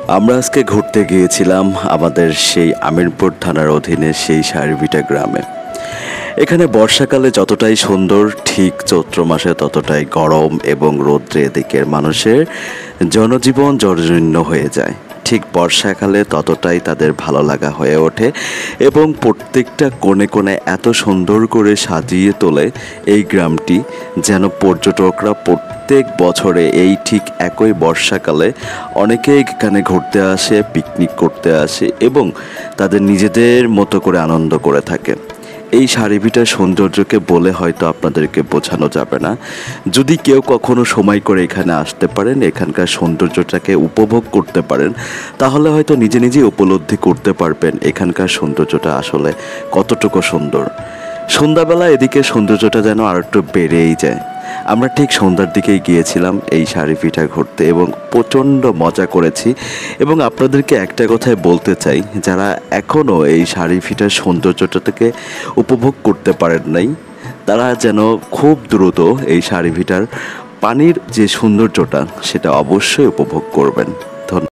আমরা আজকে ঘুরতে গিয়েছিলাম আমাদের সেই আমিরপুর থানার অধীনে সেই সারিভিটা গ্রামে। এখানে বর্ষাকালে যতটাই সুন্দর, ঠিক চৈত্র মাসে ততটাই গরম এবং রৌদ্রে এদিকের মানুষের জনজীবন জর্জরিত হয়ে যায়। ঠিক বর্ষাকালে ততটাই তাদের ভালো লাগা হয়ে ওঠে এবং প্রত্যেকটা কোণে কোণে এত সুন্দর করে সাজিয়ে তোলে এই গ্রামটি, যেন পর্যটকরা প্রত্যেক বছরে এই ঠিক একই বর্ষাকালে অনেকেই এখানে ঘুরতে আসে, পিকনিক করতে আসে এবং তাদের নিজেদের মতো করে আনন্দ করে থাকে। এই সারিভিটার সৌন্দর্যকে বলে হয়তো আপনাদেরকে বোঝানো যাবে না। যদি কেউ কখনো সময় করে এখানে আসতে পারেন, এখানকার সৌন্দর্যটাকে উপভোগ করতে পারেন, তাহলে হয়তো নিজে নিজেই উপলব্ধি করতে পারবেন এখানকার সৌন্দর্যটা আসলে কতটুকু সুন্দর। সন্ধ্যাবেলা এদিকে সৌন্দর্যটা যেন আর একটু বেড়েই যায়। আমরা ঠিক সন্ধ্যার দিকেই গিয়েছিলাম এই সারিভিটা ঘুরতে এবং প্রচণ্ড মজা করেছি। এবং আপনাদেরকে একটা কথাই বলতে চাই, যারা এখনও এই সারিভিটার সৌন্দর্যটাকে উপভোগ করতে পারেন নাই, তারা যেন খুব দ্রুত এই সারিভিটার পানির যে সৌন্দর্যটা সেটা অবশ্যই উপভোগ করবেন।